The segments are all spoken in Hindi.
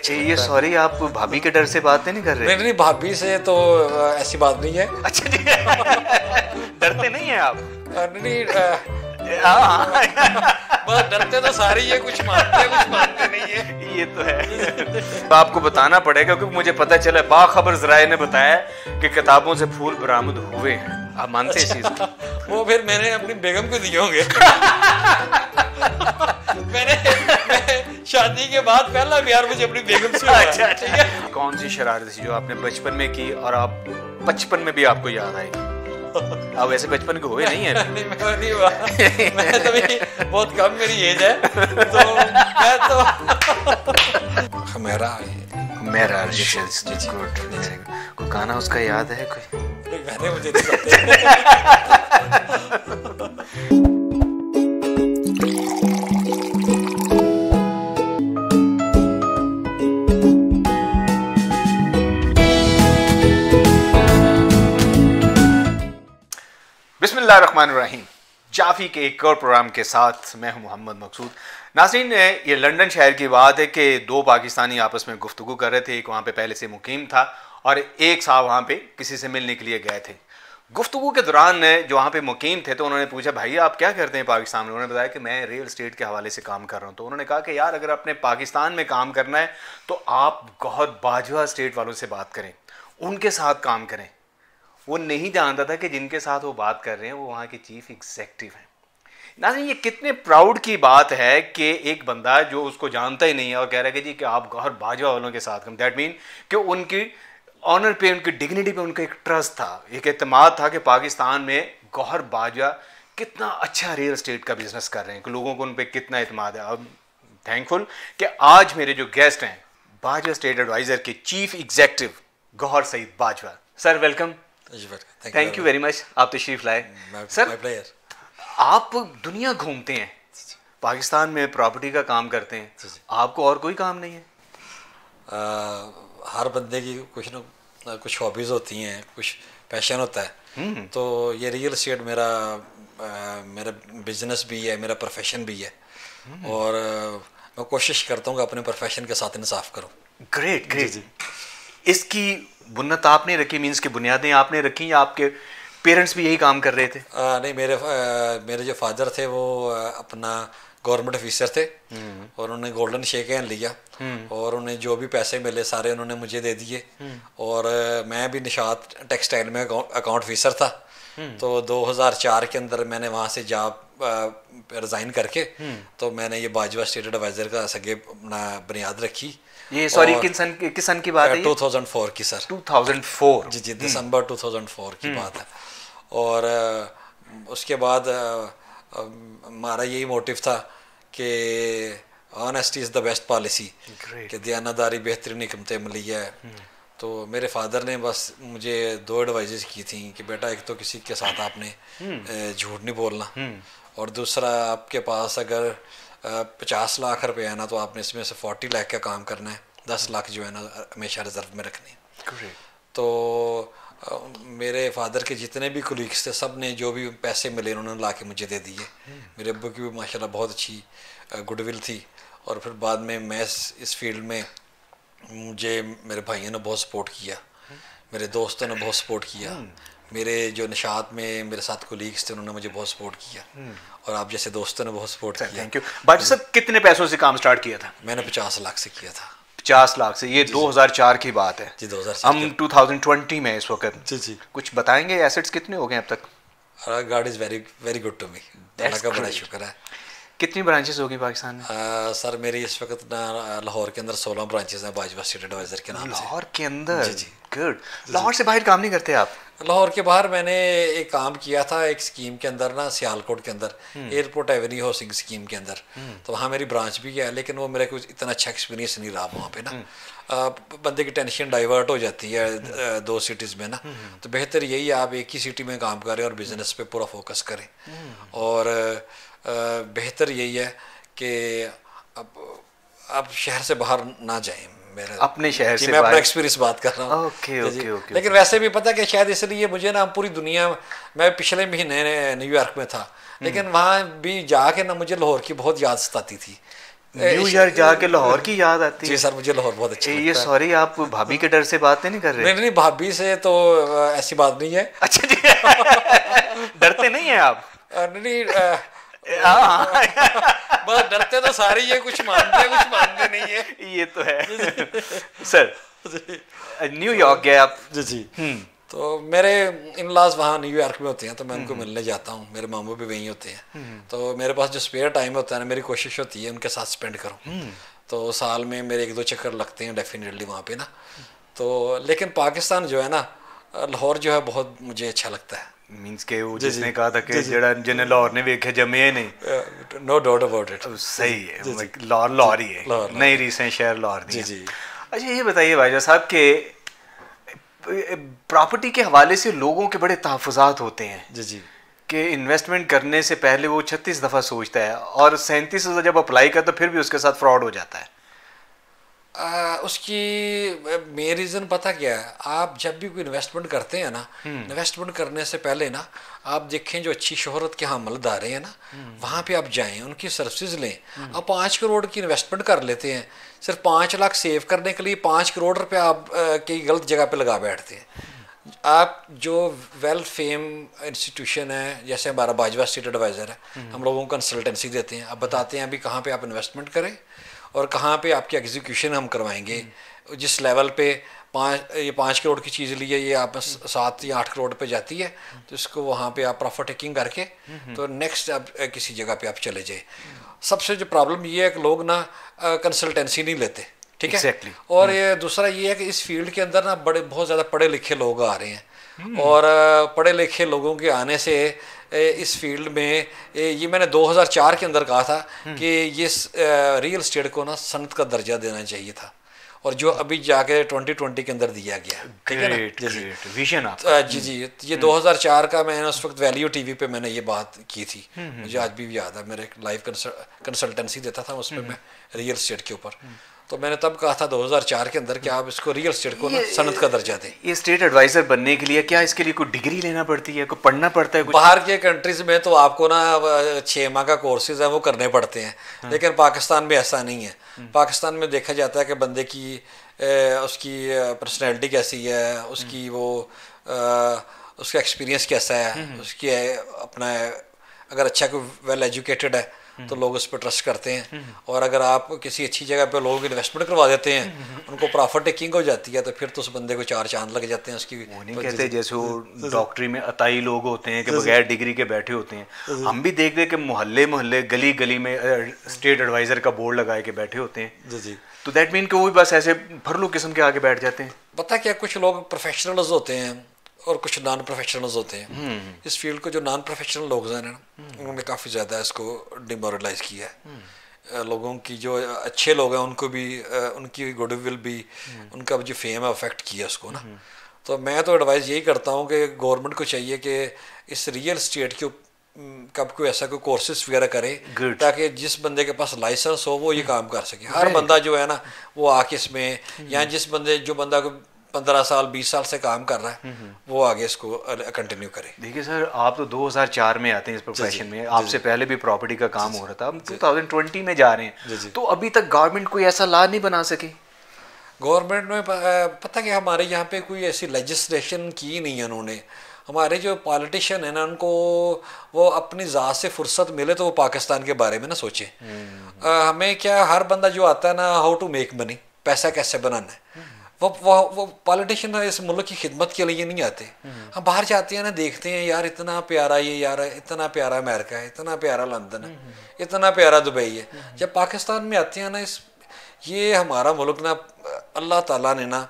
अच्छा ये सॉरी, आप भाभी के डर से बात नहीं कर रहे? नहीं नहीं, भाभी से तो ऐसी बात नहीं है। अच्छा जी डरते नहीं है आप? नहीं, हाँ बस डरते तो सारे ही है, कुछ मानते नहीं है। ये तो है। तो आपको बताना पड़ेगा क्योंकि मुझे पता चला, बाखबर जराए ने बताया कि किताबों से फूल बरामद हुए हैं। आप मानते हैं इस चीज को? वो फिर मैंने अपनी बेगम को दिए होंगे। मैंने शादी के बाद पहला प्यार मुझे अपनी बेगम से हुआ। अच्छा ठीक है। कौन सी शरारत थी जो आपने बचपन में की और आप 55 में भी आपको याद आएगी? अब वैसे बचपन के हुए नहीं है। नहीं हुआ, मैं तो भी बहुत कम मेरी एज है, तो मैं तो मेरा कोई गाना उसका याद है? कोई गाने मुझे नहीं पता। बिस्मिल्लाहिर्रहमानिर्रहीम। जाफी के एक और प्रोग्राम के साथ मैं हूं मोहम्मद मकसूद। नाज़रीन, ये लंदन शहर की बात है कि दो पाकिस्तानी आपस में गुफ्तगू कर रहे थे। एक वहाँ पे पहले से मुकीम था और एक साहब वहाँ पे किसी से मिलने के लिए गए थे। गुफ्तगू के दौरान जो वहाँ पे मुकीम थे तो उन्होंने पूछा, भाई आप क्या करते हैं पाकिस्तान में? उन्होंने बताया कि मैं रियल एस्टेट के हवाले से काम कर रहा हूँ। तो उन्होंने कहा कि यार अगर अपने पाकिस्तान में काम करना है तो आप गौहर बाजवा स्टेट वालों से बात करें, उनके साथ काम करें। वो नहीं जानता था कि जिनके साथ वो बात कर रहे हैं वो वहाँ के चीफ एग्जीक्यूटिव हैं। नाज़रीन, ये कितने प्राउड की बात है कि एक बंदा जो उसको जानता ही नहीं है और कह रहा है कि जी कि आप गौहर बाजवा वालों के साथ कम। दैट मीन कि उनकी ऑनर पे, उनकी डिग्निटी पे उनका एक ट्रस्ट था, एक एतमाद था कि पाकिस्तान में गौहर बाजवा कितना अच्छा रियल एस्टेट का बिजनेस कर रहे हैं, कि लोगों को उन पर कितना एतमाद है। अब थैंकफुल कि आज मेरे जो गेस्ट हैं बाजवा स्टेट एडवाइज़र के chief executive Gohar Saeed Bajwa. Sir welcome. Thank you very much, आप तशरीफ लाए। सर आप दुनिया घूमते हैं, पाकिस्तान में प्रॉपर्टी का काम करते हैं, आपको और कोई काम नहीं है? हर बंदे की कुछ ना कुछ हॉबीज़ होती हैं, कुछ पैशन होता है। तो ये रियल एस्टेट मेरा बिजनेस भी है, मेरा प्रोफेशन भी है। और मैं कोशिश करता हूँ कि अपने प्रोफेशन के साथ इंसाफ करूँ। Great great. इसकी बुनियाद आपने रखी, मीन्स की बुनियादें आपने रखी या आपके पेरेंट्स भी यही काम कर रहे थे? नहीं, मेरे जो फादर थे वो अपना गवर्नमेंट ऑफिसर थे और उन्होंने गोल्डन शेक हैंड लिया और उन्हें जो भी पैसे मिले सारे उन्होंने मुझे दे दिए। और मैं भी निशात टेक्सटाइल में अकाउंट ऑफिसर था। तो 2004 के अंदर मैंने वहाँ से जॉब रिज़ाइन करके तो मैंने ये बाजवा स्टेट एडवाइज़र का सगे बुनियाद रखी। ये सॉरी किस सन की बात है? 2004 की सर। 2004? जी जी, दिसंबर 2004 की बात है। और उसके बाद हमारा यही मोटिव था कि honesty is the best policy, कि दयानतदारी बेहतरीन हिकमत अमली है। तो मेरे फादर ने बस मुझे दो एडवाइजेस की थी कि बेटा एक तो किसी के साथ आपने झूठ नहीं बोलना, और दूसरा आपके पास अगर 50 लाख रुपए है ना तो आपने इसमें से 40 लाख का काम करना है, 10 लाख जो है ना हमेशा रिजर्व में रखने। तो मेरे फादर के जितने भी कोलीग्स थे सब ने जो भी पैसे मिले उन्होंने ला के मुझे दे दिए। मेरे अब्बू की भी माशाल्लाह बहुत अच्छी गुडविल थी। और फिर बाद में मैं इस फील्ड में मुझे मेरे भाइयों ने बहुत सपोर्ट किया, मेरे दोस्तों ने बहुत सपोर्ट किया, मेरे जो निशात में मेरे साथ कोलीग्स थे उन्होंने मुझे बहुत सपोर्ट किया, और आप जैसे दोस्तों ने बहुत सपोर्ट किया। Thank you. बाजी साहब कितने पैसों से काम स्टार्ट किया था? मैंने 50 लाख से किया था। 50 लाख से? ये 2004 की बात है जी, 2004। हम 2020 में इस वक्त। जी जी। कुछ बताएंगे एसेट्स कितने हो गए अब तक? God is very very good to me, Allah का बड़ा शुक्र है। कितनी ब्रांचेस होगी पाकिस्तान में? सर मेरी इस वक्त ना लाहौर के अंदर 16 ब्रांचेस हैं बाजवा स्टेट एडवाइज़र के नाम से। लाहौर के अंदर? जी जी। गुड। लाहौर से बाहर काम नहीं करते आप? लाहौर के बाहर मैंने एक काम किया था एक स्कीम के अंदर ना, सियालकोट के अंदर एयरपोर्ट एवेन्यू हाउसिंग स्कीम के अंदर। तो वहाँ मेरी ब्रांच भी है, लेकिन वो मेरा कुछ इतना अच्छा एक्सपीरियंस नहीं रहा वहाँ पे ना। बंदे की टेंशन डाइवर्ट हो जाती है दो सिटीज़ में ना। तो बेहतर यही है आप एक ही सिटी में काम करें और बिजनेस पे पूरा फोकस करें। और बेहतर यही है कि अब शहर से बाहर ना जाएं। मेरे अपने शहर से मैं अपना एक्सपीरियंस बात कर रहा हूँ। ओके। लेकिन वैसे भी पता कि शायद इसलिए मुझे ना पूरी दुनिया, मैं पिछले महीने न्यूयॉर्क में था, लेकिन वहाँ भी जाके ना मुझे लाहौर की बहुत याद सताती थी न्यू ईयर जाके लाहौर की याद आती है। जी सर, मुझे लाहौर बहुत अच्छा ये लगता है। सॉरी, आप भाभी के डर से बातें नहीं कर रहे? नहीं नहीं, भाभी से तो ऐसी बात नहीं है। अच्छा जी। डरते नहीं हैं आप? नहीं, हाँ। बस डरते तो सारे ही है, कुछ मानते नहीं है। ये तो है। सर, न्यूयॉर्क गए आप? जी जी। तो मेरे इन लॉज वहाँ न्यूयॉर्क में होते हैं, तो मैं उनको मिलने जाता हूँ। मेरे मामू भी वहीं होते हैं, तो मेरे पास जो स्पेयर टाइम होता है ना, मेरी कोशिश होती है उनके साथ स्पेंड करूँ। तो साल में मेरे 1-2 चक्कर लगते हैं डेफिनेटली वहाँ पे ना। तो लेकिन पाकिस्तान जो है ना, लाहौर जो है बहुत मुझे अच्छा लगता है। मींस के वो जिसने कहा था कि जड़ा जिन्हें लाहौर ने वेखे जमे नहीं, नो डाउट अबाउट इट। सही है, लाहौर ही है, नई रीसेंट शहर लाहौर जी जी। अच्छा ये बताइए भाईजा साहब के प्रॉपर्टी के हवाले से लोगों के बड़े तहफ़्फ़ुज़ात होते हैं जी जी, कि इन्वेस्टमेंट करने से पहले वो 36 दफ़ा सोचता है, और 37 जब अप्लाई कर तो फिर भी उसके साथ फ्रॉड हो जाता है। उसकी मेन रीज़न पता क्या है, आप जब भी कोई इन्वेस्टमेंट करते हैं ना, इन्वेस्टमेंट करने से पहले ना आप देखें जो अच्छी शोहरत के हमलदार हैं ना, वहाँ पे आप जाएं, उनकी सर्विसेज लें। आप 5 करोड़ की इन्वेस्टमेंट कर लेते हैं, सिर्फ 5 लाख सेव करने के लिए 5 करोड़ रुपये आप कई गलत जगह पे लगा बैठते हैं। आप जो वेल फेम इंस्टीट्यूशन है, जैसे हमारा बाजवा स्टेट एडवाइज़र है, हम लोगों को कंसल्टेंसी देते हैं, अब बताते हैं अभी कहाँ पे आप इन्वेस्टमेंट करें और कहाँ पे आपकी एग्जीक्यूशन हम करवाएंगे। जिस लेवल पे 5 करोड़ की चीज़ ली है, ये आप 7 या 8 करोड़ पे जाती है, तो इसको वहाँ पे आप प्रॉफिट टेकिंग करके तो नेक्स्ट आप किसी जगह पे आप चले जाए। सबसे जो प्रॉब्लम ये है कि लोग ना कंसल्टेंसी नहीं लेते, ठीक है। Exactly. और ये दूसरा ये है कि इस फील्ड के अंदर ना बहुत ज़्यादा पढ़े लिखे लोग आ रहे हैं, और पढ़े लिखे लोगों के आने से इस फील्ड में ये मैंने 2004 के अंदर कहा था कि ये रियल एस्टेट को ना सनत का दर्जा देना चाहिए था, और जो अभी जाके 2020 के अंदर दिया गया, ठीक है ना। जी विजन जी जी, ये 2004 का मैंने उस वक्त वैल्यू टीवी पे मैंने ये बात की थी, मुझे आज भी याद है। मेरे एक लाइव कंसल्टेंसी देता था उस पर मैं रियल एस्टेट के ऊपर, तो मैंने तब कहा था 2004 के अंदर कि आप इसको रियल एस्टेट को ना सनत का दर्जा दें। ये स्टेट एडवाइज़र बनने के लिए क्या इसके लिए कोई डिग्री लेना पड़ती है, कोई पढ़ना पड़ता है कुछ? बाहर के कंट्रीज़ में तो आपको ना 6 माह का कोर्सेज है वो करने पड़ते हैं, लेकिन पाकिस्तान में ऐसा नहीं है। पाकिस्तान में देखा जाता है कि बंदे की उसकी पर्सनैलिटी कैसी है, उसकी वो उसका एक्सपीरियंस कैसा है, उसकी अपना अगर अच्छा कोई वेल एजुकेटेड है तो लोग उस पर ट्रस्ट करते हैं। और अगर आप किसी अच्छी जगह पे लोग इन्वेस्टमेंट करवा देते हैं, उनको प्रॉफिट टेकिंग हो जाती है, तो फिर तो उस बंदे को 4 चांद लग जाते हैं उसकी। वो नहीं कहते जैसे वो डॉक्टरी में अताई लोग होते हैं कि बगैर डिग्री के बैठे होते हैं, हम भी देख दे कि मोहल्ले मोहल्ले गली गली में स्टेट एडवाइज़र का बोर्ड लगाए के बैठे होते हैं। जी जी, तो दैट मीन कि वो भी बस ऐसे फरलू किस्म के आगे बैठ जाते हैं। पता क्या, कुछ लोग प्रोफेशनल्स होते हैं और कुछ नॉन प्रोफेशनल्स होते हैं। इस फील्ड को जो नॉन प्रोफेशनल लोग हैं ना, उन्होंने काफ़ी ज़्यादा इसको डिमोरलाइज किया है। लोगों की जो अच्छे लोग हैं उनको भी उनकी गुडविल भी, उनका जो फेम है अफेक्ट किया उसको ना। तो मैं तो एडवाइस यही करता हूँ कि गवर्नमेंट को चाहिए कि इस रियल एस्टेट के कब कोई ऐसा कोई कोर्सेज वगैरह करे, ताकि जिस बंदे के पास लाइसेंस हो वो ये काम कर सके। हर बंदा जो है ना वो आके इसमें, या जो बंदा को 15 साल 20 साल से काम कर रहा है वो आगे इसको कंटिन्यू करे। देखिए सर, आप तो 2004 में आते हैं इस प्रोफेशन में, आपसे पहले भी प्रॉपर्टी का काम हो रहा था, अब 2020 में जा रहे हैं, तो अभी तक गवर्नमेंट कोई ऐसा लॉ नहीं बना सके? गवर्नमेंट में पता क्या, हमारे यहाँ पे कोई ऐसी लेजिस्लेशन की नहीं है उन्होंने। हमारे जो पॉलिटिशियन है ना, उनको वो अपनी ज़ात से फुर्सत मिले तो वो पाकिस्तान के बारे में ना सोचें। हमें क्या, हर बंदा जो आता है ना, हाउ टू मेक मनी, पैसा कैसे बनाना है, वो पॉलिटिशियन इस मुल्क की खिदमत के लिए नहीं आते। हम बाहर जाते हैं ना, देखते हैं यार इतना प्यारा ये, यार इतना प्यारा अमेरिका है, इतना प्यारा लंदन है, इतना प्यारा दुबई है। जब पाकिस्तान में आते हैं ना, ये हमारा मुल्क ना अल्लाह ताला ने ना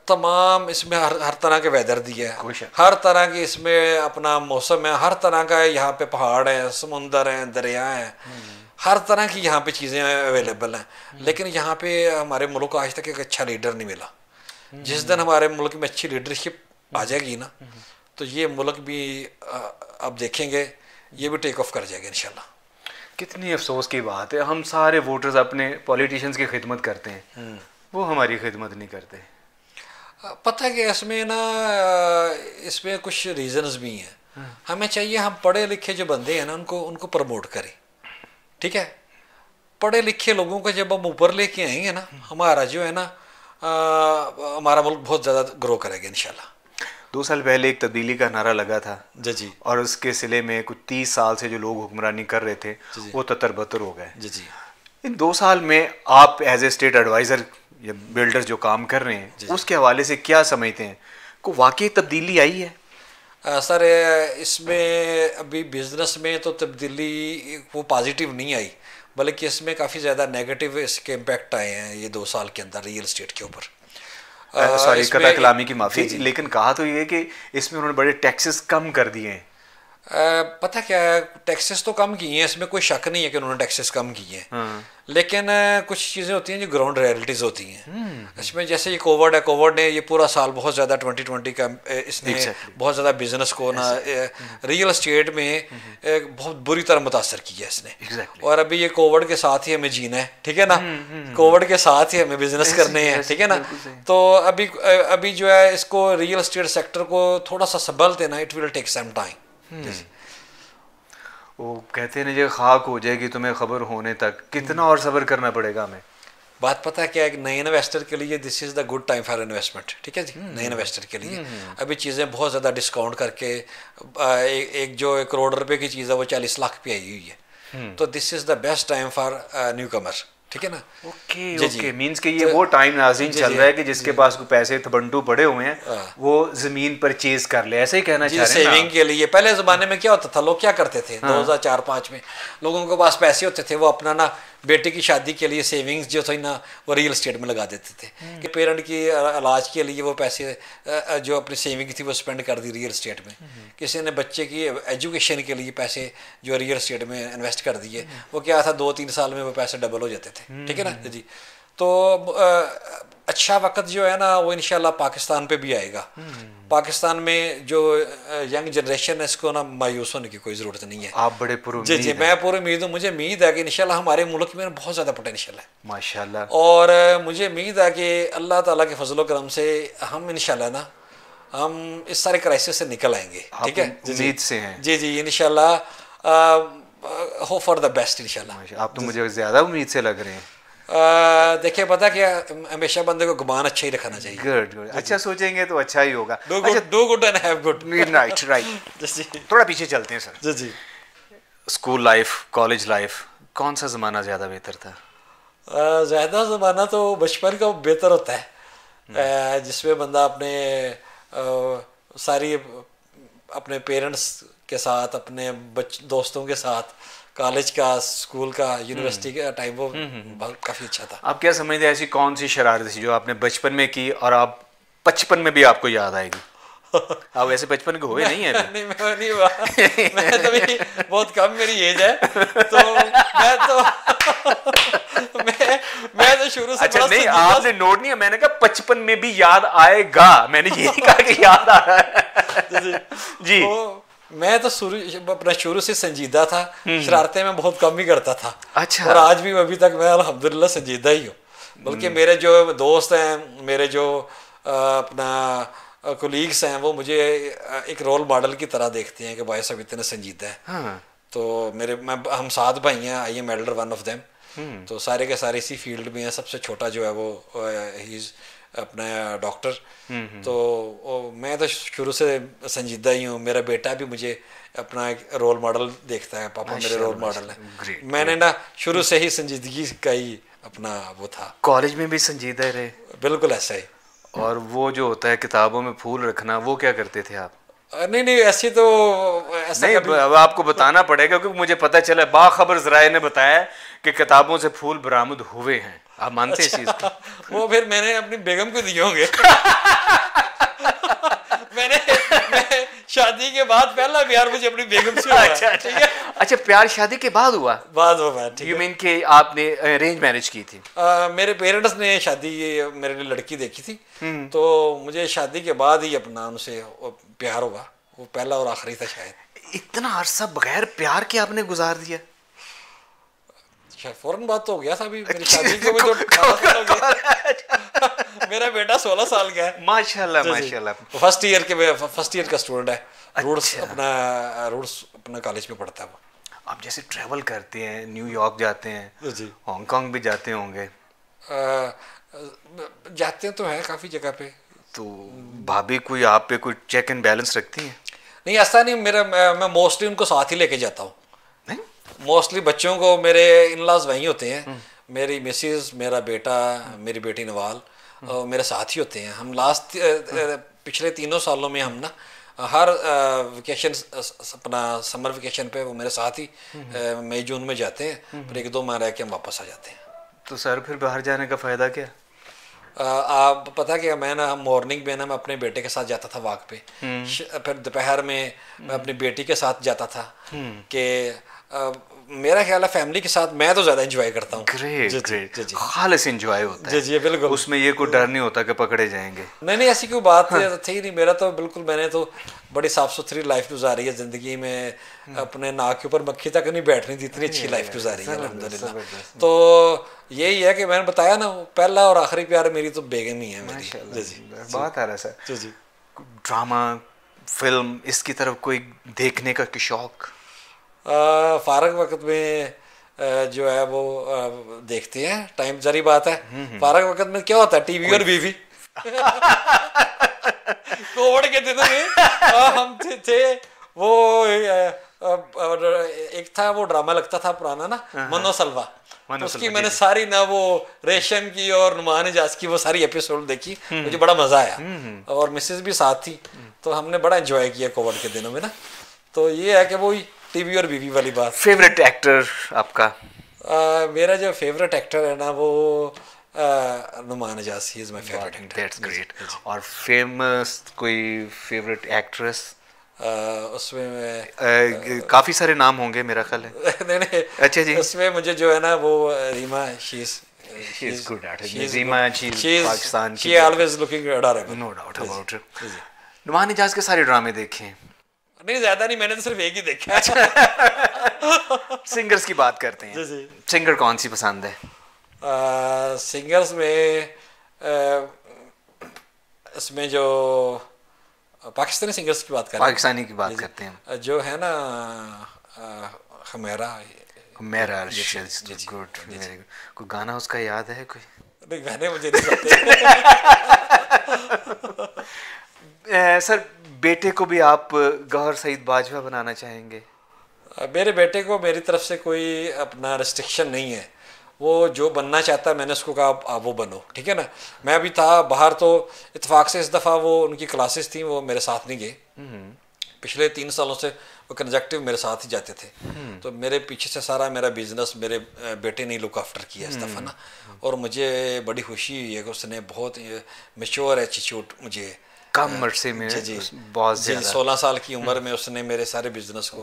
तमाम इसमें हर तरह के वेदर दिया है, हर तरह की इसमें अपना मौसम है, हर तरह का यहाँ पे पहाड़ है, समुंदर है, दरिया है, हर तरह की यहाँ पे चीज़ें अवेलेबल हैं। लेकिन यहाँ पे हमारे मुल्क को आज तक एक अच्छा लीडर नहीं मिला। जिस दिन हमारे मुल्क में अच्छी लीडरशिप आ जाएगी ना, तो ये मुल्क भी अब देखेंगे ये भी टेक ऑफ कर जाएगा इंशाल्लाह। कितनी अफसोस की बात है, हम सारे वोटर्स अपने पॉलिटिशियंस की खिदमत करते हैं, वो हमारी खिदमत नहीं करते। पता है कि इसमें कुछ रीजंस भी हैं। हमें चाहिए हम पढ़े लिखे जो बंदे हैं ना, उनको प्रमोट करें, ठीक है। पढ़े लिखे लोगों को जब हम ऊपर लेके आएंगे ना, हमारा जो है ना हमारा मुल्क बहुत ज़्यादा ग्रो करेगा इंशाल्लाह। 2 साल पहले एक तब्दीली का नारा लगा था जी जी, और उसके सिले में कुछ 30 साल से जो लोग हुक्मरानी कर रहे थे वो ततर बतर हो गए। जी जी, इन 2 साल में आप एज ए स्टेट एडवाइज़र या बिल्डर जो काम कर रहे हैं उसके हवाले से क्या समझते हैं, को वाकई तब्दीली आई है? सर इसमें अभी बिज़नेस में तो तब्दीली वो पॉजिटिव नहीं आई, बल्कि इसमें काफ़ी ज़्यादा नेगेटिव इसके इम्पैक्ट आए हैं ये 2 साल के अंदर रियल एस्टेट के ऊपर। सॉरी कता कलामी की माफ़ी, लेकिन कहा तो ये कि इसमें उन्होंने बड़े टैक्सेस कम कर दिए हैं। पता क्या है, टैक्सेस तो कम किए हैं, इसमें कोई शक नहीं है कि उन्होंने टैक्सेस कम किए हैं। हाँ। लेकिन कुछ चीज़ें होती हैं जो ग्राउंड रियलिटीज़ होती हैं। इसमें जैसे ये कोविड है, कोविड ने ये पूरा साल बहुत ज़्यादा 2020 का इसने बहुत ज़्यादा बिजनेस को ना रियल एस्टेट में बहुत बुरी तरह मुतासर किया इसने। और अभी ये कोविड के साथ ही हमें जीना है, ठीक है ना, कोविड के साथ ही हमें बिजनेस करने हैं, ठीक है ना। तो अभी जो है इसको रियल एस्टेट सेक्टर को थोड़ा सा सबल देना, it will take some time. वो कहते हैं ना जो खाक हो जाएगी तुम्हें खबर होने तक, कितना और सब्र करना पड़ेगा हमें। बात पता है क्या है, नए इन्वेस्टर के लिए this is the good time for investment, ठीक है जी। नए इन्वेस्टर के लिए अभी चीज़ें बहुत ज़्यादा डिस्काउंट करके एक जो 1 करोड़ रुपए की चीज़ है वो 40 लाख पे आई हुई है। तो this is the best time for newcomer, ठीक है ना। ओके मींस कि ये वो टाइम नाज़रीन चल रहा है कि जिसके पास कोई पैसे थबंटू पड़े हुए हैं वो ज़मीन परचेज कर ले, ऐसे ही कहना चाह रहे हैं। सेविंग के लिए पहले ज़माने में क्या होता था, लोग क्या करते थे 2004-5 में लोगों के पास पैसे होते थे, वो अपना ना बेटे की शादी के लिए सेविंग्स जो थी ना वो रियल एस्टेट में लगा देते थे कि पेरेंट की इलाज के लिए वो पैसे जो अपनी सेविंग थी वो स्पेंड कर दी रियल एस्टेट में। किसी ने बच्चे की एजुकेशन के लिए पैसे जो रियल एस्टेट में इन्वेस्ट कर दिए, वो क्या था 2-3 साल में वो पैसे डबल हो जाते थे, ठीक है ना जी। तो अच्छा वक्त जो है ना वो इंशाल्लाह पाकिस्तान पे भी आएगा। पाकिस्तान में जो यंग जनरेशन है इसको ना मायूस होने की कोई ज़रूरत नहीं है। आप बड़े जी जी, मैं पूरी उम्मीद हूँ, मुझे उम्मीद है कि इंशाल्लाह हमारे मुल्क में बहुत ज़्यादा पोटेंशियल है माशाल्लाह। और मुझे उम्मीद है कि अल्लाह ताला के फजल करम से हम इंशाल्लाह ना हम इस सारे क्राइसिस से निकल आएंगे, ठीक है। उम्मीद से हैं जी जी, इंशाल्लाह होप फॉर द बेस्ट इंशाल्लाह। आप तो मुझे ज़्यादा उम्मीद से लग रहे हैं। देखिए पता क्या, हमेशा बंदे को गुमान अच्छा ही रखना चाहिए। गुड गुड, अच्छा सोचेंगे तो अच्छा ही होगा। Do good and have good. Right right. थोड़ा पीछे चलते हैं सर। जी जी, स्कूल लाइफ, कॉलेज लाइफ, कौन सा ज़माना ज़्यादा बेहतर था? ज़्यादा ज़माना तो बचपन का बेहतर होता है, जिसमें बंदा अपने सारी अपने पेरेंट्स के साथ, अपने दोस्तों के साथ, कॉलेज का, स्कूल का, यूनिवर्सिटी का टाइम वो काफ़ी अच्छा था। आप क्या समझते हैं ऐसी कौन सी शरारत थी जो आपने बचपन में की और आप 55 में भी आपको याद आएगी? आप वैसे 55 के हुए नहीं है अभी? नहीं मैं नहीं हुआ, मैं तो भी बहुत कम मेरी एज है, तो मैं तो शुरू से। अच्छा नहीं, आपने नोट नहीं है, मैंने कहा 55 में भी याद आएगा, मैंने ये नहीं कहा कि याद आ रहा है। जी मैं तो शुरू से संजीदा था, शरारतें मैं बहुत कम ही करता था। अच्छा। और आज भी अभी तक मैं अल्हम्दुलिल्लाह संजीदा ही हूँ। बल्कि मेरे जो दोस्त हैं, मेरे जो अपना कोलीग्स हैं, वो मुझे एक रोल मॉडल की तरह देखते हैं कि भाई साहब इतने संजीदा है। हाँ। तो हम 7 भाई हैं, I am Elder one of them. तो सारे के सारे इसी फील्ड में हैं। सबसे छोटा जो है वो ही इज़ अपना डॉक्टर। तो मैं तो शुरू से संजीदा ही हूँ। मेरा बेटा भी मुझे अपना एक रोल मॉडल देखता है, पापा मेरे रोल मॉडल है। मैंने ना शुरू से ही संजीदगी का ही अपना वो था। कॉलेज में भी संजीदा रहे? बिल्कुल ऐसा ही। और वो जो होता है किताबों में फूल रखना, वो क्या करते थे आप? नहीं ऐसी तो ऐसा नहीं, अब आपको बताना पड़ेगा क्योंकि मुझे पता चला, बाखबर ज़राए ने बताया कि किताबों से फूल बरामद हुए हैं। आप मानते हैं इस चीज़ को? वो फिर मैंने अपनी बेगम को दिए होंगे। मैं शादी के बाद पहला प्यार मुझे अपनी बेगम से हुआ। अच्छा ठीक है। अच्छा, प्यार शादी के बाद हुआ? बाद हुआ। यू मीन कि आपने अरेंज मैरिज की थी? मेरे पेरेंट्स ने शादी मेरे लिए लड़की देखी थी, तो मुझे शादी के बाद ही अपना उनसे प्यार हुआ। वो पहला और आखिरी था शायद। इतना अरसा बगैर प्यार के आपने गुजार दिया? फौरन बात तो हो गया था। अभी मेरी शादी को भी तो 18 साल हो गए। मेरा बेटा 16 साल का है। माशाल्लाह माशाल्लाह। फर्स्ट ईयर का स्टूडेंट है। रूट्स अपना कॉलेज में पढ़ता है वो। आप जैसे ट्रैवल करते हैं, न्यूयॉर्क जाते हैं, जी, हांगकांग भी जाते होंगे, जाते तो हैं काफ़ी जगह पे। तो भाभी कोई आप पे कोई चेक एंड बैलेंस रखती हैं? नहीं, ऐसा नहीं, मैं मोस्टली उनको साथ ही लेके जाता हूँ। नहीं? मोस्टली बच्चों को, मेरे इन लॉज वहीं होते हैं, मेरी मिसेज, मेरा बेटा, मेरी बेटी नवाल, और मेरे साथ ही होते हैं। हम लास्ट पिछले 3 सालों में हम ना हर वेकेशन, अपना समर वेकेशन पे वो मेरे साथ ही मई जून में जाते हैं, फिर 1-2 माह रह के हम वापस आ जाते हैं। तो सर फिर बाहर जाने का फ़ायदा क्या? आप पता क्या, मैं ना मॉर्निंग में ना मैं अपने बेटे के साथ जाता था वॉक पे, फिर दोपहर में मैं अपनी बेटी के साथ जाता था, कि मेरा ख्याल है फैमिली के साथ मैं तो ज़्यादा एंजॉय करता हूँ। ग्रेट जी, ग्रेट, जी, जी, खालिस एंजॉय होता जी, है। जी, बिल्कुल। उसमें ये कोई डर नहीं होता कि पकड़े जाएंगे। नहीं नहीं, ऐसी कोई बात थी नहीं। मेरा तो बिल्कुल, मैंने तो बड़ी साफ सुथरी लाइफ गुजारी है ज़िंदगी में, अपने नाक के ऊपर मक्खी तक नहीं बैठनी थी, इतनी अच्छी लाइफ गुजारी है अल्हम्दुलिल्लाह। तो यही है कि मैंने बताया ना, पहला और आखिरी प्यार मेरी तो बेगम ही है मेरी। जी जी, बात आ रहा है सर। जी जी। ड्रामा, फिल्म, इसकी तरफ कोई देखने का शौक? फारग वक्त में जो है वो देखते हैं, टाइम जारी बात है। फारग वक्त में क्या होता है, टीवी और बीवी। कोविड के दिनों में हम थे वो, एक था वो ड्रामा लगता था पुराना ना, मनो सलवा, तो उसकी मैंने सारी ना वो रेशम की और नुमान इजाज की वो सारी एपिसोड देखी, मुझे बड़ा मजा आया, और मिसेज भी साथ थी, तो हमने बड़ा एंजॉय किया कोविड के दिनों में ना। तो ये है कि वो टीवी और बीवी वाली बात। फेवरेट एक्टर आपका? मेरा जो फेवरेट एक्टर है ना वो Noman Ijaz, he is my favourite actor. That's great. और फेमस कोई फेवरेट एक्ट्रेस? उसमें मैं काफी सारे नाम होंगे मेरा ख्याल है। नहीं नहीं, अच्छा जी। उसमें मुझे जो है ना वो Reema, she is good at it. Reema, she is Pakistan की, she always looking adorable. No doubt about it. Noman Ijaz के सारे ड्रामे देखे हैं? नहीं, ज्यादा नहीं, मैंने तो सिर्फ एक ही देखा है। सिंगर्स की बात करते हैं। सिंगर कौन सी पसंद है? सिंगर्स में इसमें जो पाकिस्तानी सिंगर्स की बात करें, पाकिस्तानी की बात करते हैं, जो है ना हमेरा गुड, कोई गाना उसका याद है कोई? नहीं, गाने मुझे नहीं पता। सर बेटे को भी आप गौहर सईद बाजवा बनाना चाहेंगे? मेरे बेटे को मेरी तरफ से कोई अपना रिस्ट्रिक्शन नहीं है, वो जो बनना चाहता है मैंने उसको कहा आप वो बनो, ठीक है ना। मैं भी था बाहर, तो इत्तेफाक से इस दफ़ा वो उनकी क्लासेस थी, वो मेरे साथ नहीं गए। पिछले 3 सालों से वो कंजक्टिव मेरे साथ ही जाते थे, तो मेरे पीछे से सारा मेरा बिजनेस मेरे बेटे ने लुक आफ्टर किया इस दफ़ा ना, और मुझे बड़ी खुशी हुई है कि उसने बहुत मैच्योर एटीट्यूड, मुझे कम अरसे में जी बहुत ज़्यादा 16 साल की उम्र में उसने मेरे सारे बिजनेस को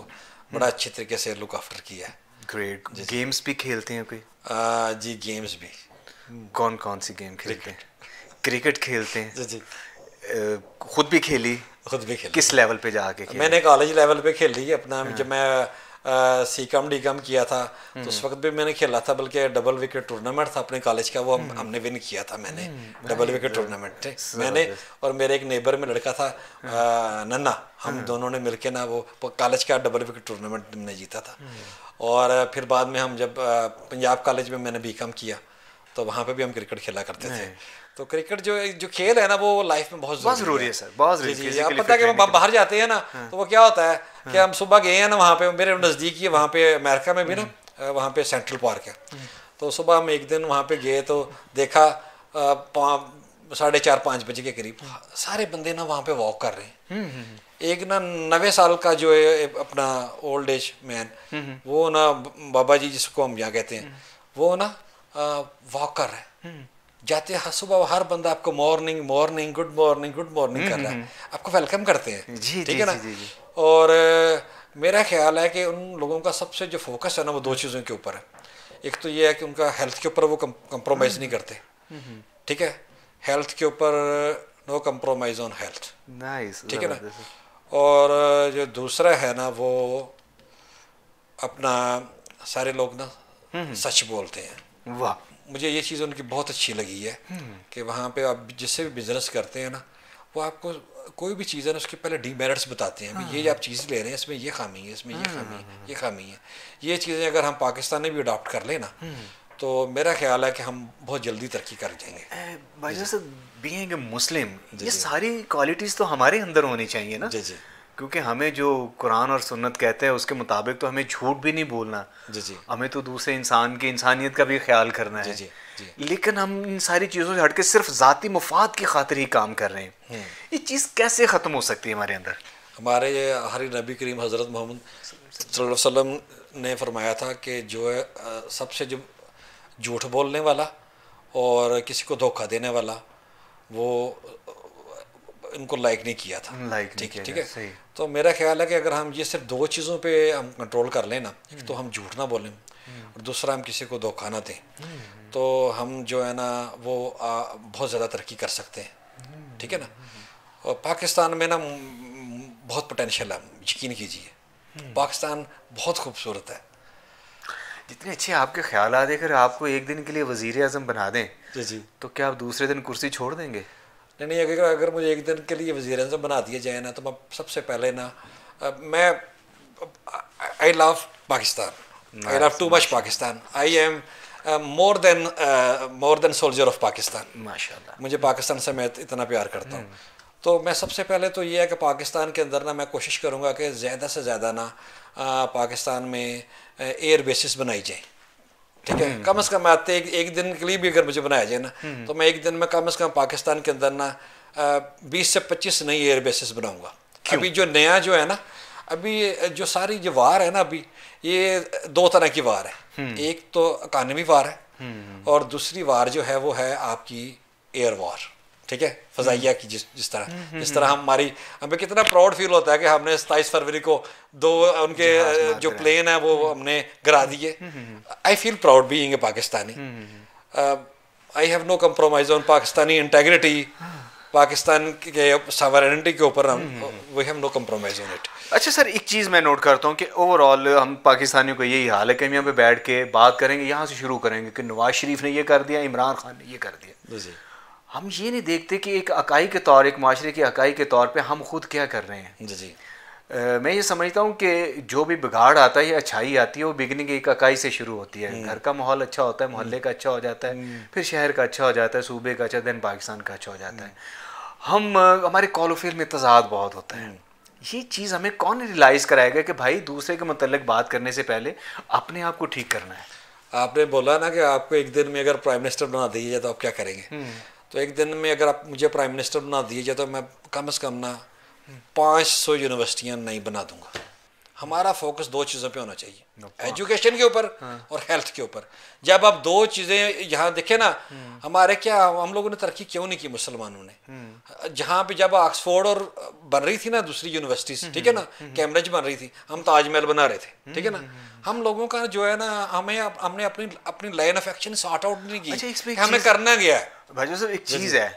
बड़ा अच्छे तरीके से लुक आफ्टर किया है। ग्रेट। गेम्स भी खेलते हैं कोई? जी, गेम्स भी। कौन कौन सी गेम खेलते हैं? क्रिकेट खेलते हैं? जी जी, खुद भी खेली? खुद भी खेली। किस लेवल पे जाके खेली? मैंने कॉलेज लेवल पे खेली है अपना। जब मैं सी.कॉम डी.कॉम किया था तो उस वक्त भी मैंने खेला था, बल्कि डबल विकेट टूर्नामेंट था अपने कॉलेज का, वो हमने विन किया था। मैंने डबल विकेट टूर्नामेंट मैंने और मेरे एक नेबर में लड़का था नन्ना, हम दोनों ने मिलके ना वो कॉलेज का डबल विकेट टूर्नामेंट हमने जीता था। और फिर बाद में हम जब पंजाब कॉलेज में मैंने बी.कॉम किया तो वहाँ पे भी हम क्रिकेट खेला करते थे। तो क्रिकेट जो खेल है ना वो लाइफ में बहुत ज़रूरी है सर, बहुत ज़रूरी है। आप पता है कि हम बाहर जाते हैं ना तो वो क्या होता है कि हम सुबह गए हैं ना, वहाँ पे मेरे नज़दीक ही है, वहाँ पे अमेरिका में भी ना वहाँ पे सेंट्रल पार्क है, तो सुबह हम एक दिन वहाँ पे गए तो देखा 4:30-5 बजे के करीब सारे बंदे ना वहाँ पे वॉक कर रहे हैं। एक ना 90 साल का जो है अपना ओल्ड एज मैन, वो ना बाबा जी जिसको हम यहाँ कहते हैं, वो ना वॉक कर रहे हैं। जाते हैं सुबह हर बंदा आपको morning morning good morning good morning कर रहा है, आपको वेलकम करते हैं, ठीक है ना। और मेरा ख्याल है कि उन लोगों का सबसे जो फोकस है ना वो 2 चीज़ों के ऊपर है। एक तो ये है कि उनका हेल्थ के ऊपर वो कंप्रोमाइज़ नहीं करते, ठीक है, हेल्थ के ऊपर नो कंप्रोमाइज़ ऑन हेल्थ, ठीक है ना। और जो दूसरा है ना वो अपना सारे लोग ना सच बोलते हैं। वाह, मुझे ये चीज़ उनकी बहुत अच्छी लगी है कि वहाँ पे आप जिससे भी बिजनेस करते हैं ना वो आपको कोई भी चीज़ है ना उसके पहले डीमेरिट्स बताते हैं, ये आप चीज़ ले रहे हैं इसमें ये खामी है, इसमें ये खामी है, ये खामी है। ये चीज़ें अगर हम पाकिस्तान में भी अडॉप्ट कर लें ना तो मेरा ख्याल है कि हम बहुत जल्दी तरक्की कर जाएंगे। भाई साहब, बीइंग ए मुस्लिम, ये सारी क्वालिटीज़ तो हमारे अंदर होनी चाहिए ना। जी जी। क्योंकि हमें जो कुरान और सुन्नत कहते हैं उसके मुताबिक तो हमें झूठ भी नहीं बोलना। जी जी। हमें तो दूसरे इंसान की इंसानियत का भी ख्याल करना है। जी जी। लेकिन हम इन सारी चीज़ों से हटके सिर्फ ज़ाती मुफाद की खातिर ही काम कर रहे हैं। ये चीज़ कैसे ख़त्म हो सकती है हमारे अंदर? हमारे हमारे नबी करीम हज़रत मोहम्मद सल्लल्लाहु अलैहि वसल्लम ने फरमाया था कि जो है सबसे जो झूठ बोलने वाला और किसी को धोखा देने वाला, वो इनको लाइक नहीं किया था। ठीक है। तो मेरा ख्याल है कि अगर हम ये सिर्फ दो चीज़ों पे हम कंट्रोल कर लें ना, एक तो हम झूठ ना बोलें और दूसरा हम किसी को धोखा ना दें, तो हम जो है ना वो बहुत ज़्यादा तरक्की कर सकते हैं। ठीक है ना। और पाकिस्तान में ना बहुत पोटेंशियल है, यकीन कीजिए पाकिस्तान बहुत खूबसूरत है। जितने अच्छे आपके ख्याल आ देकर आपको एक दिन के लिए वज़ीर आज़म बना दें जी जी, तो क्या आप दूसरे दिन कुर्सी छोड़ देंगे? नहीं, अगर मुझे एक दिन के लिए वज़ीर आज़म बना दिया जाए ना तो मैं सबसे पहले ना मैं I love Pakistan, I love too much Pakistan, I am more than soldier of Pakistan. माशाल्लाह, मुझे पाकिस्तान से मैं इतना प्यार करता हूँ। तो मैं सबसे पहले तो ये है कि पाकिस्तान के अंदर ना मैं कोशिश करूँगा कि ज़्यादा से ज़्यादा ना पाकिस्तान में एयर बेसिस बनाई जाए। ठीक है। कम से कम आते एक दिन के लिए भी अगर मुझे बनाया जाए ना तो मैं एक दिन में कम से कम पाकिस्तान के अंदर ना 20 से 25 नई एयर बेसिस बनाऊँगा। अभी जो नया जो है ना, अभी जो सारी जो वार है ना, अभी ये दो तरह की वार है। एक तो इकानमी वार है और दूसरी वार जो है वो है आपकी एयर वार। ठीक है। फ़ज़ाइया की जिस तरह हमें कितना प्राउड फील होता है कि हमने 27 फरवरी को दो उनके जो प्लेन है वो हमने गिरा दिए। I feel proud being a Pakistani. I have no compromise on Pakistani integrity, Pakistan के सॉवरेनिटी के ऊपर we have no compromise on it. अच्छा सर, एक चीज़ मैं नोट करता हूँ कि ओवरऑल हम पाकिस्तानियों को यही हाल है कि हम यहाँ पे बैठ के बात करेंगे, यहाँ से शुरू करेंगे कि नवाज शरीफ ने ये कर दिया, इमरान खान ने ये कर दिया। जी। हम ये नहीं देखते कि एक इकाई के तौर, एक माशरे की इकाई के तौर पे हम खुद क्या कर रहे हैं। जी जी। मैं ये समझता हूँ कि जो भी बिगाड़ आता है या अच्छाई आती है वो बिगनिंग एक इकाई से शुरू होती है। घर का माहौल अच्छा होता है, मोहल्ले का अच्छा हो जाता है, फिर शहर का अच्छा हो जाता है, सूबे का अच्छा, देन पाकिस्तान का अच्छा हो जाता है। हमारे कॉलोफिल में तजाद बहुत होता है। ये चीज़ हमें कौन रियलाइज़ कराएगा कि भाई दूसरे के मतलब बात करने से पहले अपने आप को ठीक करना है। आपने बोला ना कि आपको एक दिन में अगर प्राइम मिनिस्टर बना दिया जाए तो आप क्या करेंगे। तो एक दिन में अगर आप मुझे प्राइम मिनिस्टर बना दिए जाए तो मैं कम से कम ना 500 यूनिवर्सिटियाँ नहीं बना दूंगा। हमारा फोकस दो चीज़ों पे होना चाहिए, एजुकेशन के ऊपर और हेल्थ के ऊपर। जब आप दो चीज़ें यहाँ देखें ना, हमारे क्या हम लोगों ने तरक्की क्यों नहीं की मुसलमानों ने। जहाँ पे जब ऑक्सफोर्ड और बन रही थी ना दूसरी यूनिवर्सिटीज़, ठीक है ना, कैम्ब्रिज बन रही थी, हम ताजमहल बना रहे थे। ठीक है ना। हम लोगों का जो है ना हमने अपनी line of action sort out नहीं की। अच्छा, हमें करना गया है भाई साहब, एक चीज़ है,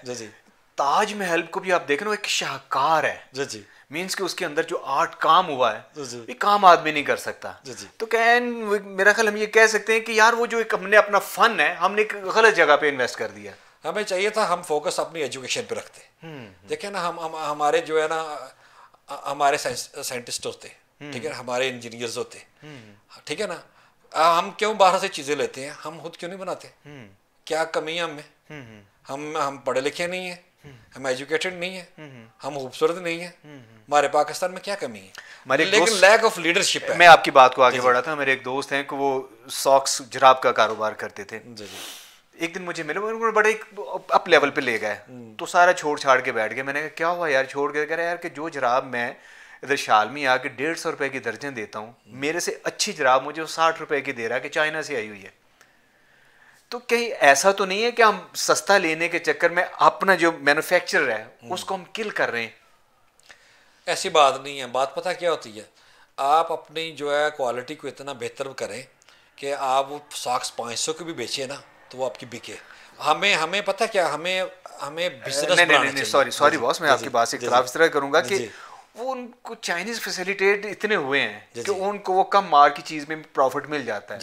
ताजमहल को भी आप देख रहे हो, एक शाहकार है। जी जी। मीन्स कि उसके अंदर जो आर्ट काम हुआ है ये काम आदमी नहीं कर सकता। तो मेरा ख्याल हम ये कह सकते हैं कि यार वो जो एक हमने अपना फन है हमने एक गलत जगह पे इन्वेस्ट कर दिया। हमें चाहिए था हम फोकस अपनी एजुकेशन पे रखते। देखिए ना, हम हमारे जो है ना हमारे साइंटिस्ट होते, ठीक है, हमारे इंजीनियर्स होते, ठीक है ना। हम क्यों बाहर से चीज़ें लेते हैं, हम खुद क्यों नहीं बनाते। क्या कमी है हमें। हम पढ़े लिखे नहीं है, हम एजुकेटेड नहीं है, हम खूबसूरत नहीं है। हमारे पाकिस्तान में क्या कमी है, लेकिन लैक ऑफ लीडरशिप है। मैं आपकी बात को आगे बढ़ा था। मेरे एक दोस्त हैं कि वो सॉक्स जुराब का कारोबार करते थे। एक दिन मुझे मिले, उन्होंने बड़े एक अप लेवल पे ले गए, तो सारा छोड़ छाड़ के बैठ गए। मैंने कहा क्या हुआ यार, छोड़ के? कह रहा यार कि जो जुराब मैं इधर शालमी आके 150 रुपए की दर्जन देता हूँ, मेरे से अच्छी जुराब मुझे 60 रुपए की दे रहा है कि चाइना से आई हुई है। तो कहीं ऐसा तो नहीं है कि हम सस्ता लेने के चक्कर में अपना जो मैन्युफैक्चरर है उसको हम किल कर रहे हैं? ऐसी बात नहीं है। बात पता क्या होती है, आप अपनी जो है क्वालिटी को इतना बेहतर करें कि आप वो सॉक्स 500 के भी बेचे ना तो वो आपकी बिके। हमें पता क्या, हमें बिजनेस नहीं, सॉरी बॉस, मैं आपकी बात से इख्तिलाफ इस तरह करूंगा कि वो उनको चाइनीज फैसिलिटेट इतने हुए हैं कि उनको वो कम मार की चीज़ में प्रॉफिट मिल जाता है।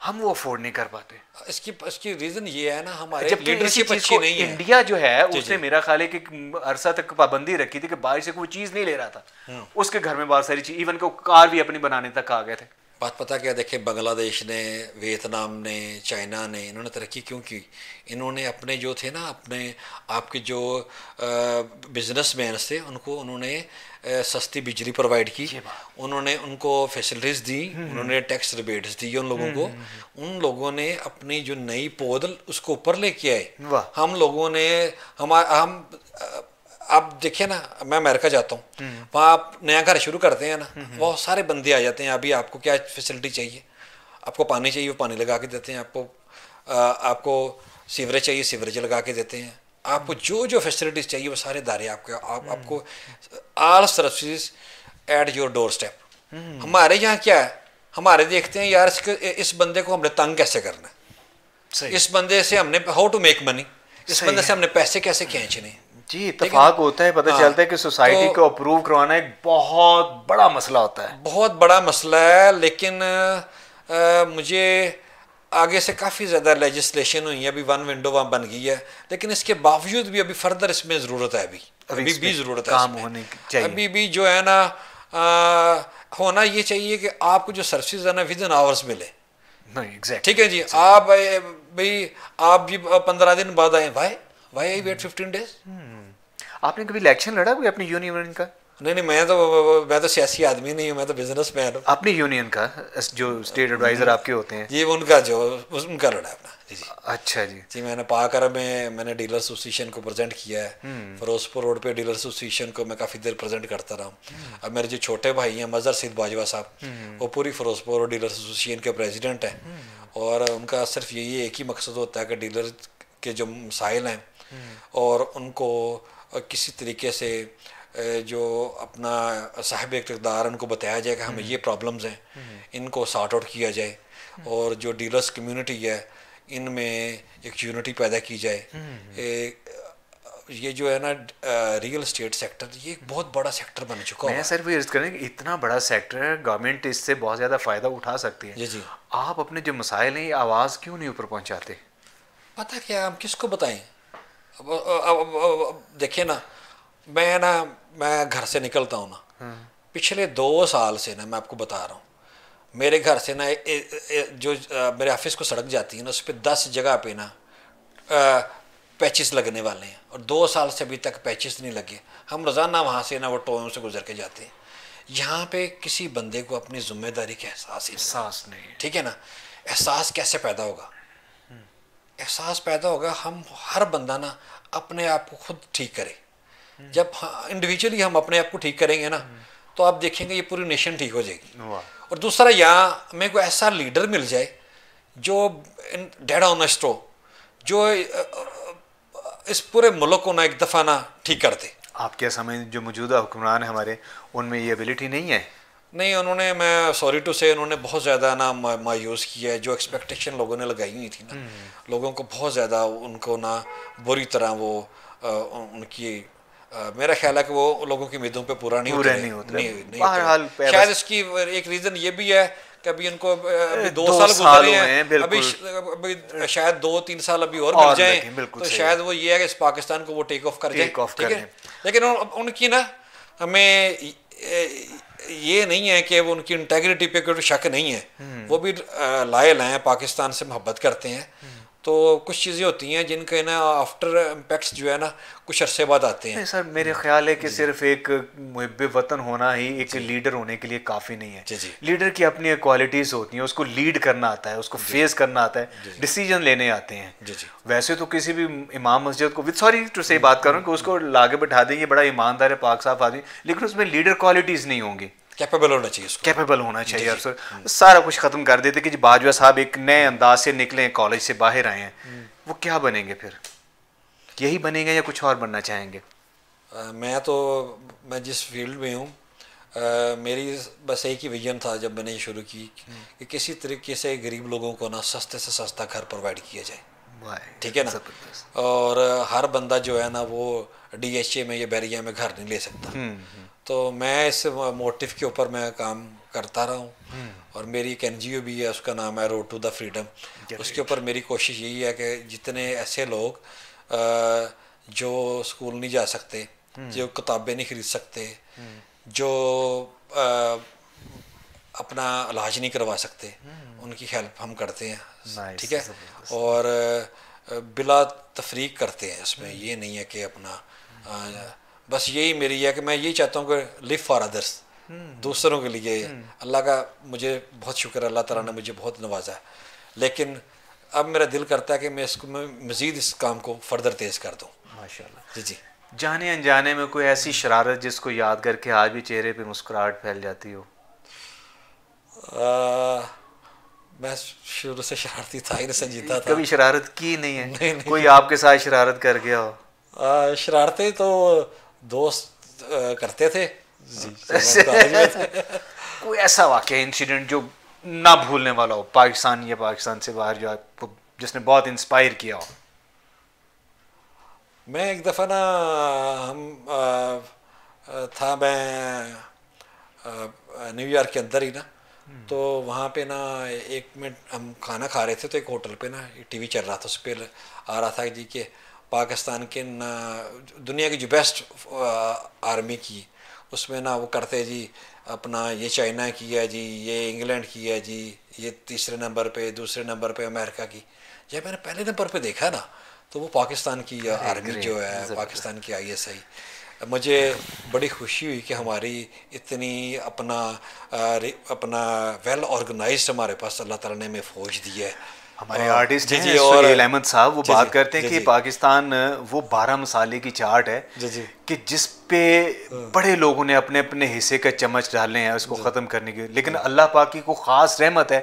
हम वो अफोर्ड नहीं कर पाते। इसकी रीजन ये है ना, हमारे लीडरशिप अच्छी नहीं है। इंडिया जो है उसने मेरा ख्याल है कि अरसा तक पाबंदी रखी थी कि बाहर से कोई चीज नहीं ले रहा था, उसके घर में बहुत सारी चीज, इवन को कार भी अपनी बनाने तक आ गए थे। बात पता क्या, देखें बांग्लादेश ने, वियतनाम ने, चाइना ने, इन्होंने तरक्की क्यों की? इन्होंने अपने जो थे ना, अपने आपके जो बिजनेसमैन थे, उनको उन्होंने सस्ती बिजली प्रोवाइड की, उन्होंने उनको फैसिलिटीज़ दी, उन्होंने टैक्स रिबेट्स दी उन लोगों को। उन लोगों ने अपनी जो नई पौध उसको ऊपर लेके आए। हम लोगों ने हम आप देखिए ना, मैं अमेरिका जाता हूँ, वहाँ आप नया घर शुरू करते हैं ना, बहुत सारे बंदे आ जाते हैं, अभी आपको क्या फैसिलिटी चाहिए, आपको पानी चाहिए वो पानी लगा के देते हैं, आपको सीवरेज चाहिए सीवरेज लगा के देते हैं, आपको जो जो फैसिलिटीज़ चाहिए वो सारे दायरे आपको all services at your door step. हमारे यहाँ क्या है, हमारे देखते हैं यार इस बंदे को हमने तंग कैसे करना है, इस बंदे से हमने हाउ टू मेक मनी, इस बंदे से हमने पैसे कैसे खींचने। जी, इत्तेफाक होता है, पता चलता है कि सोसाइटी को अप्रूव करवाना एक बहुत बड़ा मसला होता है, बहुत बड़ा मसला है। लेकिन मुझे आगे से काफ़ी ज़्यादा लेजिस्लेशन हुई है, अभी वन विंडो वहाँ बन गई है, लेकिन इसके बावजूद भी अभी फर्दर इसमें ज़रूरत है, अभी भी ज़रूरत है, काम होने चाहिए। अभी भी जो है ना होना ये चाहिए कि आपको जो सर्विसेज है ना विद इन आवर्स मिले। ठीक है जी, आप भाई आप जी 15 दिन बाद आए, वाई आई वेट 15 डेज। आपने कभी इलेक्शन लड़ा कोई अपनी यूनियन का? नहीं, मैं तो सियासी आदमी नहीं हूँ, मैं तो बिजनेसमैन हूँ। अपनी यूनियन का जो स्टेट एडवाइजर आपके होते हैं? ये उनका लड़ा अपना। जी अच्छा जी। जी, मैंने पाकर मैंने डीलर एसोसिएशन को प्रेजेंट किया है, फिरोजपुर रोड पे डीलर एसोसिएशन को मैं काफ़ी देर प्रेजेंट करता रहा हूँ। अब मेरे जो छोटे भाई हैं मजहर सईद बाजवा साहब, वो पूरी फिरोजपुर रोड डीलर एसोसिएशन के प्रेजिडेंट हैं, और उनका सिर्फ यही एक ही मकसद होता है कि डीलर के जो मसाइल हैं और उनको किसी तरीके से जो अपना साहिब इक़्तिदार उनको बताया जाए कि हमें ये प्रॉब्लम्स हैं, इनको सॉर्ट आउट किया जाए, और जो डीलर्स कम्युनिटी है इनमें एक यूनिटी पैदा की जाए। ये जो है ना रियल एस्टेट सेक्टर, ये एक बहुत बड़ा सेक्टर बन चुका है। मैं सिर्फ ये अर्ज करें कि इतना बड़ा सेक्टर है, गवर्नमेंट इससे बहुत ज़्यादा फ़ायदा उठा सकती है। जी, आप अपने जो मसाइल हैं आवाज़ क्यों नहीं ऊपर पहुँचाते? पता क्या, हम किसको बताएं? अब देखिए ना, मैं घर से निकलता हूँ ना, पिछले 2 साल से ना मैं आपको बता रहा हूँ, मेरे घर से ना जो मेरे ऑफिस को सड़क जाती है ना, उस पर 10 जगह पे ना पैचेस लगने वाले हैं, और 2 साल से अभी तक पैचेस नहीं लगे। हम रोज़ाना वहाँ से ना वो टोयों से गुजर के जाते हैं। यहाँ पे किसी बंदे को अपनी जिम्मेदारी का एहसास नहीं है। ठीक है ना, एहसास कैसे पैदा होगा? एहसास पैदा होगा, हम हर बंदा ना अपने आप को खुद ठीक करे। जब इंडिविजुअली हम अपने आप को ठीक करेंगे ना, तो आप देखेंगे ये पूरी नेशन ठीक हो जाएगी। और दूसरा, यहाँ मेरे को ऐसा लीडर मिल जाए जो डेड ऑनेस्ट हो, जो इस पूरे मुल्क को ना एक दफ़ा ना ठीक कर दे। आप क्या समझ जो मौजूदा हुक्मरान है हमारे, उनमें ये एबिलिटी नहीं है? नहीं, उन्होंने, मैं सॉरी टू से, उन्होंने बहुत ज़्यादा ना मायूस किया है। जो एक्सपेक्टेशन लोगों ने लगाई हुई थी ना, लोगों को बहुत ज़्यादा उनको ना बुरी तरह वो उनकी मेरा ख्याल है कि वो लोगों की उम्मीदों पे पूरा नहीं होता। शायद इसकी एक रीज़न ये भी है कि अभी उनको अभी 2 साल गुजरे हैं, अभी शायद 2-3 साल अभी और मिल जाएं, तो शायद वो ये है कि इस पाकिस्तान को वो टेक ऑफ कर जाए। ठीक है, लेकिन उनकी ना, हमें ये नहीं है कि वो उनकी इंटेग्रिटी पे कोई शक नहीं है, वो भी लायल हैं, पाकिस्तान से मोहब्बत करते हैं। तो कुछ चीज़ें होती हैं जिनके ना आफ्टर इम्पैक्ट्स जो है ना कुछ अरसे बाद आते हैं। सर मेरे ख्याल है कि सिर्फ एक मुहिब्बे वतन होना ही एक लीडर होने के लिए काफ़ी नहीं है। लीडर की अपनी क्वालिटीज़ होती हैं, उसको लीड करना आता है, उसको फेस करना आता है, डिसीजन लेने आते हैं। वैसे तो किसी भी इमाम मस्जिद को, विद सॉरी टू से बात करूँ, कि उसको लागे बैठा देंगे, बड़ा ईमानदार है, पाक साफ आदमी, लेकिन उसमें लीडर क्वालिटीज़ नहीं होंगी। कैपेबल होना चाहिए, कैपेबल होना चाहिए। और सर सारा कुछ ख़त्म कर देते कि जी बाजवा साहब एक नए अंदाज से निकले, कॉलेज से बाहर आए हैं, वो क्या बनेंगे फिर? यही बनेंगे या कुछ और बनना चाहेंगे? मैं जिस फील्ड में हूँ, मेरी बस एक ही विजन था जब मैंने ये शुरू की कि किसी तरीके से गरीब लोगों को ना सस्ते से सस्ता घर प्रोवाइड किया जाए। ठीक है ना, और हर बंदा जो है ना वो DHA में या बैरिया में घर नहीं ले सकता। तो मैं इस मोटिव के ऊपर मैं काम करता रहा हूँ। और मेरी एक NGO भी है, उसका नाम है रोड टू द फ्रीडम। उसके ऊपर मेरी कोशिश यही है कि जितने ऐसे लोग जो स्कूल नहीं जा सकते, जो किताबें नहीं खरीद सकते, जो अपना इलाज नहीं करवा सकते, उनकी हेल्प हम करते हैं। ठीक है, और बिला तफरीक करते हैं इसमें। ये नहीं है कि अपना बस यही मेरी है कि मैं यही चाहता हूँ कि लिव फॉर अदर्स, दूसरों के लिए। अल्लाह का मुझे बहुत शुक्र है, अल्लाह ताला ने मुझे बहुत नवाजा है। लेकिन अब मेरा दिल करता है कि मैं इसको मज़ीद इस काम को फर्दर तेज़ कर दूँ। माशाल्लाह। जी जी। जाने अनजाने में कोई ऐसी शरारत जिसको याद करके आज भी चेहरे पे मुस्कुराहट फैल जाती हो? मैं शुरू से शरारती था ही, संजीदा था। कभी शरारत की नहीं है? नहीं। कोई आपके साथ शरारत कर गया हो? शरारतें तो दोस्त करते थे जी। कोई ऐसा वाकया, इंसिडेंट जो ना भूलने वाला हो, पाकिस्तान या पाकिस्तान से बाहर, जो आपको जिसने बहुत इंस्पायर किया हो? मैं एक दफ़ा ना मैं न्यूयॉर्क के अंदर ही ना, तो वहाँ पे ना एक मिनट हम खाना खा रहे थे, तो एक होटल पे ना टीवी चल रहा था, उस पर आ रहा था जी कि पाकिस्तान के ना दुनिया की जो बेस्ट आर्मी की, उसमें ना वो करते जी अपना, ये चाइना की है जी, ये इंग्लैंड की है जी, ये तीसरे नंबर पे, दूसरे नंबर पे अमेरिका की। जब मैंने पहले नंबर पे देखा ना, तो वो पाकिस्तान की आर्मी जो है, पाकिस्तान की ISI, मुझे बड़ी खुशी हुई कि हमारी इतनी अपना वेल ऑर्गेनाइज्ड हमारे पास अल्लाह ताला ने हमें फ़ौज दी है। हमारे आर्टिस्ट हैं और सुहेल अहमद साहब, वो बात करते हैं कि पाकिस्तान वो 12 मसाले की चार्ट है कि जिस पे बड़े लोगों ने अपने अपने हिस्से का चम्मच डाले हैं उसको ख़त्म करने के, लेकिन अल्लाह पाक की को ख़ास रहमत है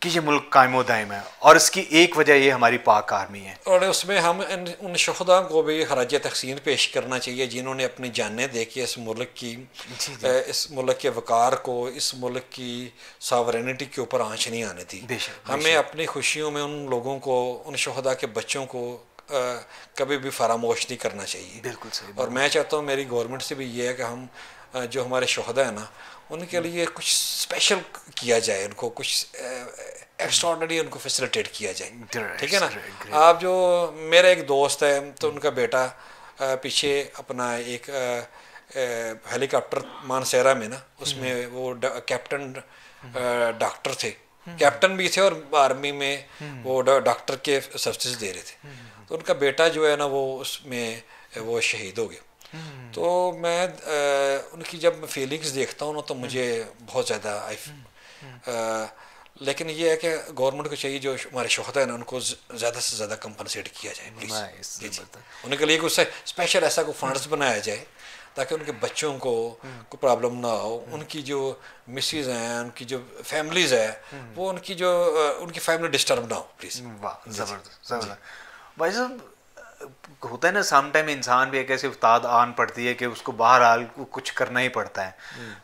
कि ये मुल्क कायमो दायम है, और इसकी एक वजह ये हमारी पाक आर्मी है। और उसमें हम उन शहदा को भी खराज तहसीन पेश करना चाहिए जिन्होंने अपनी जानें दे के इस मुल्क की, इस मुल्क के वक़ार को, इस मुल्क की सॉवरेनिटी के ऊपर आँच नहीं आने दी। हमें अपनी खुशियों में उन लोगों को, उन शहदा के बच्चों को कभी भी फरामोश नहीं करना चाहिए। बिल्कुल सही। और मैं चाहता हूँ मेरी गवर्नमेंट से भी ये है कि हम जो हमारे शहदा है ना, उनके लिए कुछ स्पेशल किया जाए, उनको कुछ एक्स्ट्राऑर्डिनरी उनको फैसिलिटेट किया जाए। ठीक है ना। आप जो मेरा एक दोस्त है, तो उनका बेटा पीछे अपना एक हेलीकॉप्टर मानसेरा में ना, उसमें वो कैप्टन डॉक्टर थे, कैप्टन भी थे और आर्मी में वो डॉक्टर के सर्विसेज दे रहे थे। तो उनका बेटा जो है ना, वो उसमें वो शहीद हो गया। तो मैं उनकी जब फीलिंग्स देखता हूँ ना, तो मुझे बहुत ज़्यादा लेकिन ये है कि गवर्नमेंट को चाहिए जो हमारे शोहदा है ना, उनको ज़्यादा से ज़्यादा कंपनसेट किया जाए प्लीज़। उनके लिए कुछ स्पेशल ऐसा कोई फंड्स बनाया जाए ताकि उनके बच्चों को कोई प्रॉब्लम ना हो, उनकी जो मिसेज हैं, उनकी जो फैमिलीज़ है, वो उनकी फैमिली डिस्टर्ब ना हो प्लीज़। वाह, ज़बरदस्त भाई साहब। होता है ना, सम टाइम इंसान भी एक ऐसी उस्ताद आन पड़ती है कि उसको बहरहाल कुछ करना ही पड़ता है।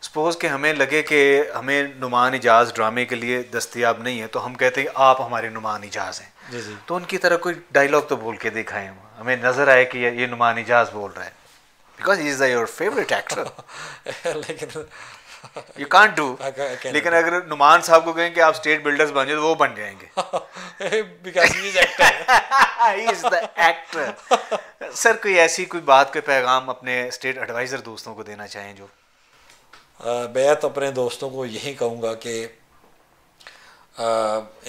सपोज़ कि हमें लगे कि हमें नुमान इजाज़ ड्रामे के लिए दस्तयाब नहीं है, तो हम कहते हैं आप हमारे नुमान इजाज़ हैं, तो उनकी तरह कोई डायलॉग तो बोल के दिखाएं, हमें नज़र आए कि ये नुमान इजाज़ बोल रहा है, because he is your favourite actor. लेकिन यू कांट डू। लेकिन अगर नुमान साहब को कहें कि आप स्टेट बिल्डर्स बन जाए, तो वो बन जाएंगे। Because he is actor. He is the actor. Sir, कोई ऐसी कोई बात, कोई पैगाम अपने स्टेट एडवाइज़र दोस्तों को देना चाहें जो? मैं तो अपने दोस्तों को यही कहूँगा कि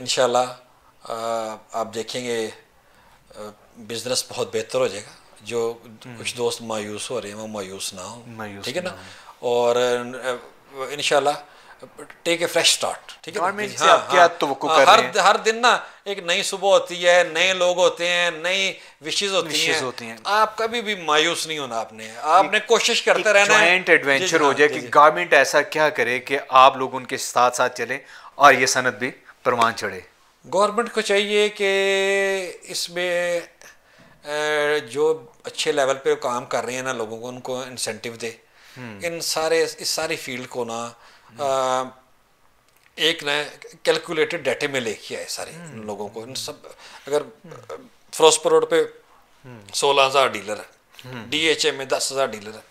इंशाल्लाह आप देखेंगे बिज़नेस बहुत बेहतर हो जाएगा। जो कुछ दोस्त मायूस हो रहे हैं वो मायूस ना हो, ठीक है ना। और इंशाल्लाह टेक ए फ्रेश स्टार्ट, ठीक है। हर दिन ना एक नई सुबह होती है, नए लोग होते हैं, नई विशेस होती हैं। आप कभी भी मायूस नहीं होना, आपने कोशिश करते रहना है। जॉइंट एडवेंचर हो जाए कि गवर्नमेंट ऐसा क्या करे कि आप लोग उनके साथ साथ चलें और ये सनत भी परवान चढ़े। गवर्नमेंट को चाहिए कि इसमें जो अच्छे लेवल पे काम कर रहे हैं ना लोगों को, उनको इंसेंटिव दे। इस सारी फील्ड को ना एक ना कैलकुलेटेड डाटे में लेके आए सारे लोगों को। इन सब, अगर फिरोजपुर रोड पे 16,000 डीलर है, DHA में 10,000 डीलर है,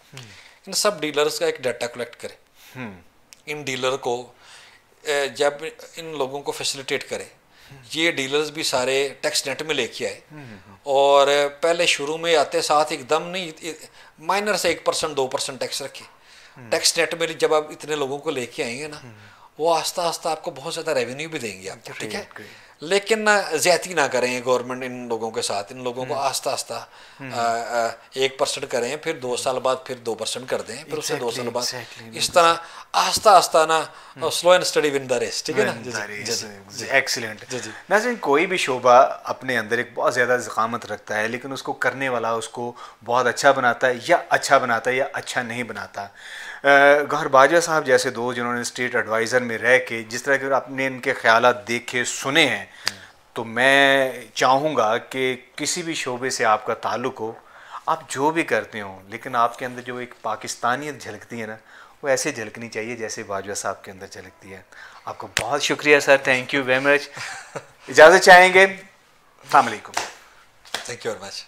इन सब डीलर्स का एक डाटा कलेक्ट करें, इन डीलर को जब इन लोगों को फैसिलिटेट करें, ये डीलर्स भी सारे टैक्स नेट में लेके आए, और पहले शुरू में आते साथ एकदम नहीं, माइनर से 1% 2% टैक्स रखे। टैक्स नेट में जब आप इतने लोगों को लेके आएंगे ना, वो आस्ता आस्ता आपको बहुत ज़्यादा रेवेन्यू भी देंगे आपको, ठीक है। लेकिन ना ज्यादती ना करें गवर्नमेंट इन लोगों के साथ, इन लोगों को आस्ता आस्ता 1% करें, फिर 2 साल बाद फिर 2% कर दें, फिर उससे 2 साल बाद, इस तरह आस्ता आस्ता ना, slow and steady win the race, ठीक है ना। एक्सीलेंट। नाज़रीन, कोई भी शोबा अपने अंदर एक बहुत ज़्यादा ज़खामत रखता है, लेकिन उसको करने वाला उसको बहुत अच्छा बनाता है या अच्छा बनाता है या अच्छा नहीं बनाता। गौहर बाजवा साहब जैसे दो जिन्होंने स्टेट एडवाइज़र में रह के जिस तरह के आपने इनके ख्यालात देखे सुने हैं, तो मैं चाहूँगा कि किसी भी शोबे से आपका ताल्लुक़ हो, आप जो भी करते हो, लेकिन आपके अंदर जो एक पाकिस्तानियत झलकती है ना, वो ऐसे झलकनी चाहिए जैसे बाजवा साहब के अंदर झलकती है। आपका बहुत शुक्रिया sir, thank you very much. इजाज़त चाहेंगे, अस्सलाम वालेकुम। Thank you very much.